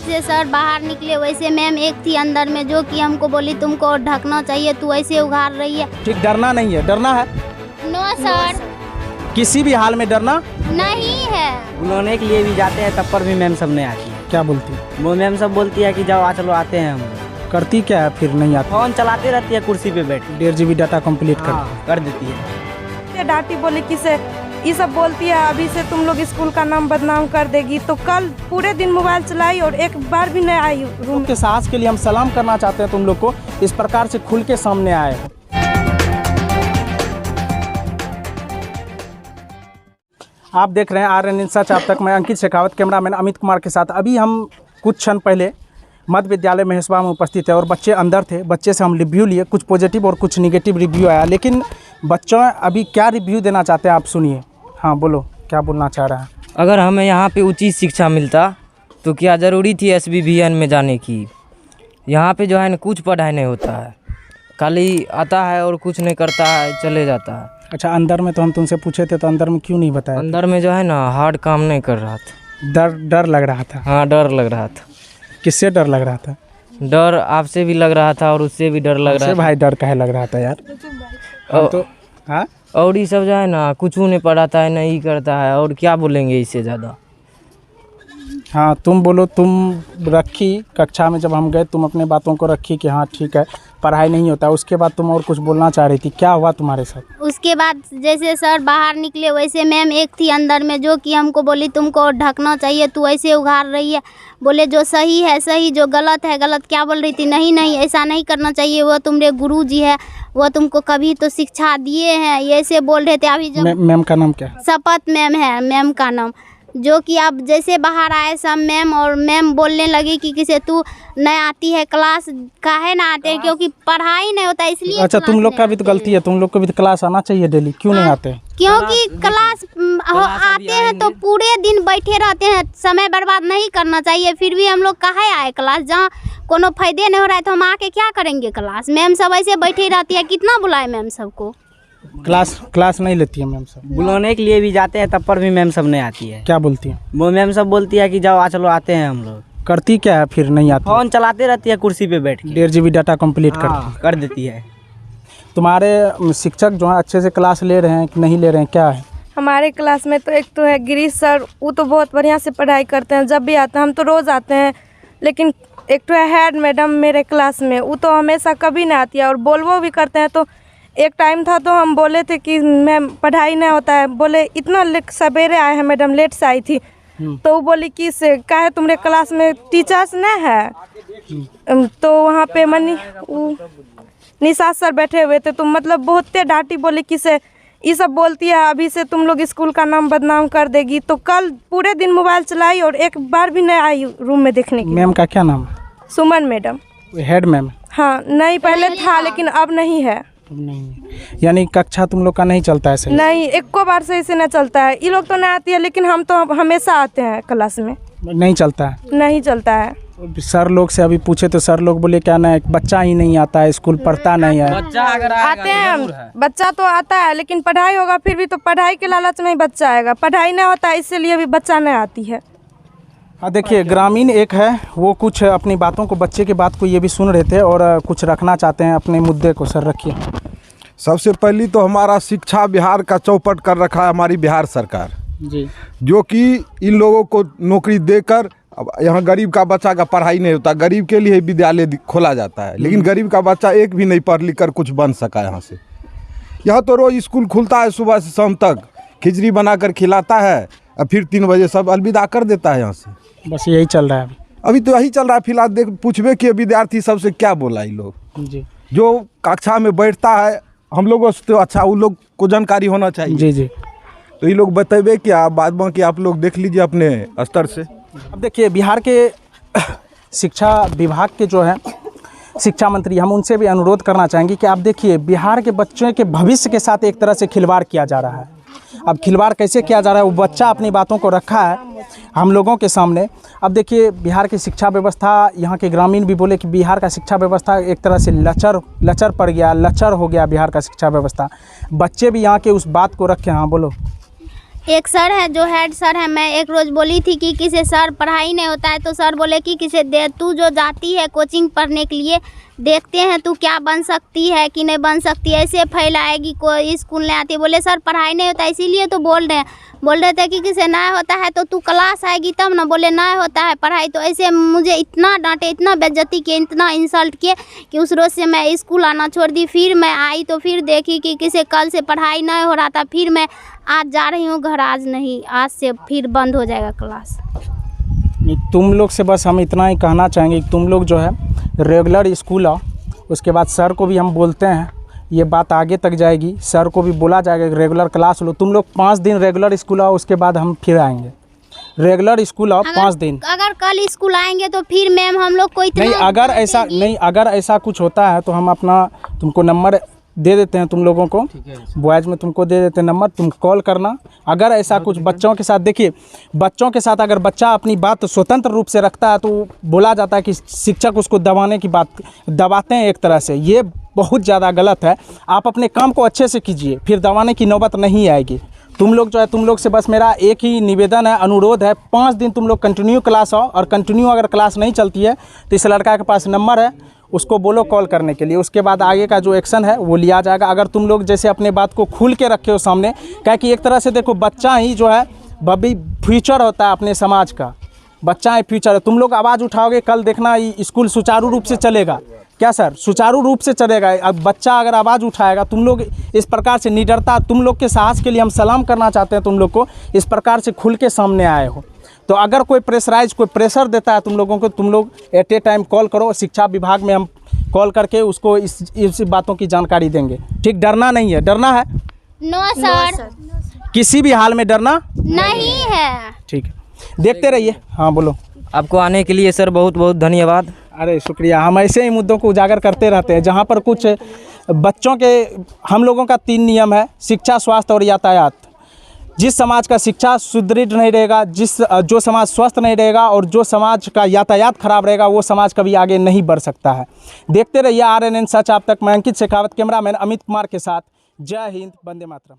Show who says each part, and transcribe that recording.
Speaker 1: से सर बाहर निकले वैसे मैम एक थी अंदर में जो कि हमको बोली तुमको ढकना चाहिए, तू ऐसे उघाड़ रही है।
Speaker 2: ठीक, डरना नहीं है, डरना है
Speaker 1: नो सर,
Speaker 2: किसी भी हाल में डरना
Speaker 1: नहीं है।
Speaker 3: बुलाने के लिए भी जाते हैं तब पर भी मैम सब नहीं आती है।
Speaker 2: क्या बोलती है?
Speaker 3: वो मैम सब बोलती है कि जाओ आ चलो आते हैं हम।
Speaker 2: करती क्या है फिर नहीं आती?
Speaker 3: फोन चलाते रहती है कुर्सी पे बैठ
Speaker 2: 1.5 GB डाटा कंप्लीट
Speaker 3: कर देती है।
Speaker 4: डांटी बोले किसे ये सब बोलती है, अभी से तुम लोग स्कूल का नाम बदनाम कर देगी। तो कल पूरे दिन मोबाइल चलाई और एक बार भी नहीं आई रूम
Speaker 2: के साहस के लिए हम सलाम करना चाहते हैं तुम लोग को, इस प्रकार से खुल के सामने आए हो। आप देख रहे हैं RN इंसाच आप तक। मैं अंकित शेखावत, कैमरामैन अमित कुमार के साथ। अभी हम कुछ क्षण पहले मध्य विद्यालय महेशवा में उपस्थित है और बच्चे अंदर थे। बच्चे से हम रिव्यू लिए, कुछ पॉजिटिव और कुछ निगेटिव रिव्यू आया। लेकिन बच्चों अभी क्या रिव्यू देना चाहते हैं आप सुनिए। हाँ बोलो, क्या बोलना चाह रहा है?
Speaker 5: अगर हमें यहाँ पे उचित शिक्षा मिलता तो क्या ज़रूरी थी SBVN में जाने की। यहाँ पे जो है ना कुछ पढ़ाई नहीं होता है, खाली आता है और कुछ नहीं करता है, चले जाता है।
Speaker 2: अच्छा, अंदर में तो हम तुमसे पूछे थे तो अंदर में क्यों नहीं बताया?
Speaker 5: अंदर में जो है ना हार्ड काम नहीं कर रहा था।
Speaker 2: डर लग रहा था?
Speaker 5: हाँ, डर लग रहा था।
Speaker 2: किससे डर लग रहा था?
Speaker 5: डर आपसे भी लग रहा था और उससे भी डर लग रहा था।
Speaker 2: भाई डर काहे लग रहा था यार? तो हाँ,
Speaker 5: और ये सब जो है ना कुछ नहीं पढ़ाता है, नहीं करता है, और क्या बोलेंगे इससे ज़्यादा।
Speaker 2: हाँ तुम बोलो। तुम रखी कक्षा में जब हम गए, तुम अपने बातों को रखी कि हाँ ठीक है पढ़ाई नहीं होता। उसके बाद तुम और कुछ बोलना चाह रही थी, क्या हुआ तुम्हारे साथ?
Speaker 1: उसके बाद जैसे सर बाहर निकले वैसे मैम एक थी अंदर में जो कि हमको बोली तुमको ढकना चाहिए, तू ऐसे उघाड़ रही है। बोले जो सही है सही, जो गलत है गलत। क्या बोल रही थी? नहीं नहीं ऐसा नहीं करना चाहिए, वो तुम्हारे गुरु जी है, वो तुमको कभी तो शिक्षा दिए हैं, ये ऐसे बोल रहे थे। अभी जो
Speaker 2: मैम का नाम क्या है?
Speaker 1: शपथ मैम है मैम का नाम। जो कि अब जैसे बाहर आए सब मैम, और मैम बोलने लगी कि किसे तू नहीं आती है क्लास, काहे ना आते हैं, क्योंकि पढ़ाई नहीं होता इसलिए।
Speaker 2: अच्छा, तुम लोग का भी तो गलती है, तुम लोग को भी तो क्लास आना चाहिए डेली, क्यों नहीं आते?
Speaker 1: क्योंकि क्लास आते हैं तो पूरे दिन बैठे रहते हैं, समय बर्बाद नहीं करना चाहिए। फिर भी हम लोग काहे आए क्लास, जहाँ कोनो फायदे नहीं हो रहा है तो हम आके क्या करेंगे क्लास? मैम सब ऐसे बैठे रहती है, कितना बुलाए मैम सबको।
Speaker 2: क्लास नहीं लेती है मैम सब?
Speaker 3: बुलाने के लिए भी जाते हैं तब पर भी मैम सब नहीं आती है।
Speaker 2: क्या बोलती है?
Speaker 3: वो मैम सब बोलती है कि जाओ आ चलो आते हैं हम लोग।
Speaker 2: करती क्या है फिर नहीं आती?
Speaker 3: फोन चलाते रहती है कुर्सी पे बैठ
Speaker 2: 1.5 GB डाटा कंप्लीट
Speaker 3: कर देती है।
Speaker 2: तुम्हारे शिक्षक जो है अच्छे से क्लास ले रहे हैं कि नहीं ले रहे हैं, क्या है?
Speaker 4: हमारे क्लास में तो एक तो है गिरीश सर, वो तो बहुत बढ़िया से पढ़ाई करते हैं। जब भी आते हैं, हम तो रोज़ आते हैं, लेकिन एक तो है हेड मैडम मेरे क्लास में, वो तो हमेशा कभी नहीं आती है और बोलवो भी करते हैं। तो एक टाइम था तो हम बोले थे कि मैम पढ़ाई नहीं होता है, बोले इतना सवेरे आए हैं मैडम, लेट से आई थी। तो वो बोली कि से काहे तुम्हारे क्लास में टीचर्स नहीं है? तो वहाँ पे निशा सर बैठे हुए थे, तो मतलब बहुत डांटी, बोली कि से ये सब बोलती है, अभी से तुम लोग स्कूल का नाम बदनाम कर देगी। तो कल पूरे दिन मोबाइल चलाई और एक बार भी नहीं आई रूम में देखने की।
Speaker 2: मैम का क्या नाम?
Speaker 4: सुमन मैडम।
Speaker 2: Head ma'am?
Speaker 4: हाँ, नहीं पहले था लेकिन अब नहीं है।
Speaker 2: नहीं, यानी कक्षा तुम लोग का नहीं चलता है सही?
Speaker 4: नहीं, एक को बार सही से नहीं चलता है। ये लोग तो नहीं आती है, लेकिन हम तो हमेशा आते हैं क्लास में।
Speaker 2: नहीं चलता है?
Speaker 4: नहीं चलता है।
Speaker 2: सर लोग से अभी पूछे तो सर लोग बोले क्या ना, बच्चा ही नहीं आता है, स्कूल पढ़ता नहीं है।
Speaker 5: बच्चा अगर
Speaker 4: आते हैं, बच्चा तो आता है, लेकिन पढ़ाई होगा फिर भी तो पढ़ाई के लालच में ही बच्चा आएगा। पढ़ाई नहीं होता है इसीलिए भी बच्चा नहीं आती है।
Speaker 2: हाँ देखिए, ग्रामीण एक है, वो कुछ अपनी बातों को, बच्चे की बात को ये भी सुन रहे थे और कुछ रखना चाहते हैं अपने मुद्दे को। सर रखिए।
Speaker 6: सबसे पहली तो हमारा शिक्षा बिहार का चौपट कर रखा है हमारी बिहार सरकार
Speaker 2: जी,
Speaker 6: जो कि इन लोगों को नौकरी देकर, अब यहाँ गरीब का बच्चा का पढ़ाई नहीं होता, गरीब के लिए विद्यालय खोला जाता है, लेकिन गरीब का बच्चा एक भी नहीं पढ़ लिख कर कुछ बन सका यहाँ से। यहाँ तो रोज़ स्कूल खुलता है, सुबह से शाम तक खिचड़ी बनाकर खिलाता है और फिर 3 बजे सब अलविदा कर देता है यहाँ से।
Speaker 2: बस यही चल रहा है
Speaker 6: अभी तो यही चल रहा है फिलहाल। देख पूछबे कि विद्यार्थी सबसे क्या बोला ये लोग
Speaker 2: जी।
Speaker 6: जो कक्षा में बैठता है, हम लोगों से तो अच्छा उन लोग को जानकारी होना चाहिए।
Speaker 2: जी जी।
Speaker 6: तो ये लोग बताइए कि आप बाद में कि आप लोग देख लीजिए अपने स्तर से।
Speaker 2: अब देखिए, बिहार के शिक्षा विभाग के जो है शिक्षा मंत्री, हम उनसे भी अनुरोध करना चाहेंगे कि आप देखिए, बिहार के बच्चों के भविष्य के साथ एक तरह से खिलवाड़ किया जा रहा है। अब खिलवाड़ कैसे किया जा रहा है, वो बच्चा अपनी बातों को रखा है हम लोगों के सामने। अब देखिए, बिहार की शिक्षा व्यवस्था, यहाँ के ग्रामीण भी बोले कि बिहार का शिक्षा व्यवस्था एक तरह से लचर पड़ गया, लचर हो गया बिहार का शिक्षा व्यवस्था। बच्चे भी यहाँ के उस बात को रखे। हाँ बोलो।
Speaker 1: एक सर है जो हेड सर है, मैं एक रोज़ बोली थी कि किसे सर पढ़ाई नहीं होता है, तो सर बोले कि किसे दे, तू जो जाती है कोचिंग पढ़ने के लिए, देखते हैं तू क्या बन सकती है कि नहीं बन सकती है, ऐसे फैलाएगी, कोई स्कूल नहीं आती। बोले सर पढ़ाई नहीं होता इसीलिए तो बोल रहे थे कि किसे नहीं होता है तो तू क्लास आएगी तब ना। बोले नहीं होता है पढ़ाई, तो ऐसे मुझे इतना डांटे, इतना बेइज्जती किए, इतना इंसल्ट किए कि उस रोज़ से मैं स्कूल आना छोड़ दी। फिर मैं आई तो फिर देखी कि किसे कल से पढ़ाई नहीं हो रहा था, फिर मैं आज जा रही हूँ घर। आज नहीं, आज से फिर बंद हो जाएगा क्लास।
Speaker 2: नहीं, तुम लोग से बस हम इतना ही कहना चाहेंगे कि तुम लोग जो है रेगुलर स्कूल आओ। उसके बाद सर को भी हम बोलते हैं, ये बात आगे तक जाएगी, सर को भी बोला जाएगा कि रेगुलर क्लास लो। तुम लोग 5 दिन रेगुलर स्कूल आओ, उसके बाद हम फिर आएंगे। रेगुलर स्कूल आओ 5 दिन।
Speaker 1: अगर कल स्कूल आएंगे तो फिर मैम हम लोग को इतना
Speaker 2: नहीं, अगर ऐसा कुछ होता है तो हम अपना तुमको नंबर दे देते हैं, तुम लोगों को बॉयज़ में तुमको दे देते हैं नंबर, तुम कॉल करना। अगर ऐसा कुछ बच्चों के साथ, देखिए बच्चों के साथ अगर बच्चा अपनी बात स्वतंत्र रूप से रखता है तो बोला जाता है कि शिक्षक उसको दबाने की बात दबाते हैं एक तरह से। ये बहुत ज़्यादा गलत है। आप अपने काम को अच्छे से कीजिए, फिर दबाने की नौबत नहीं आएगी। तुम लोग जो है, तुम लोग से बस मेरा एक ही निवेदन है, अनुरोध है, 5 दिन तुम लोग कंटिन्यू क्लास आओ। और कंटिन्यू अगर क्लास नहीं चलती है तो इस लड़का के पास नंबर है, उसको बोलो कॉल करने के लिए। उसके बाद आगे का जो एक्शन है वो लिया जाएगा। अगर तुम लोग जैसे अपने बात को खुल के रखे हो सामने, क्या कि एक तरह से देखो बच्चा ही जो है फ्यूचर होता है अपने समाज का, बच्चा ही फ्यूचर है। तुम लोग आवाज़ उठाओगे, कल देखना स्कूल सुचारू रूप से चलेगा। क्या सर? सुचारू रूप से चलेगा। अब बच्चा अगर आवाज़ उठाएगा, तुम लोग इस प्रकार से निडरता, तुम लोग के साहस के लिए हम सलाम करना चाहते हैं। तुम लोग को इस प्रकार से खुल के सामने आए हो। तो अगर कोई प्रेशर देता है तुम लोगों को, तुम लोग एट ए टाइम कॉल करो। शिक्षा विभाग में हम कॉल करके उसको इस बातों की जानकारी देंगे। ठीक, डरना नहीं है। डरना है?
Speaker 1: नो सर,
Speaker 2: किसी भी हाल में डरना
Speaker 1: नहीं है।
Speaker 2: ठीक है, देखते रहिए। हाँ बोलो।
Speaker 5: आपको आने के लिए सर बहुत बहुत धन्यवाद।
Speaker 2: अरे शुक्रिया। हम ऐसे ही मुद्दों को उजागर करते रहते हैं। जहाँ पर कुछ बच्चों के, हम लोगों का 3 नियम है: शिक्षा, स्वास्थ्य और यातायात। जिस समाज का शिक्षा सुदृढ़ नहीं रहेगा, जो समाज स्वस्थ नहीं रहेगा और जो समाज का यातायात खराब रहेगा, वो समाज कभी आगे नहीं बढ़ सकता है। देखते रहिए RNN सच आप तक। मैं अंकित शेखावत, कैमरामैन अमित कुमार के साथ। जय हिंद, वंदे मातरम।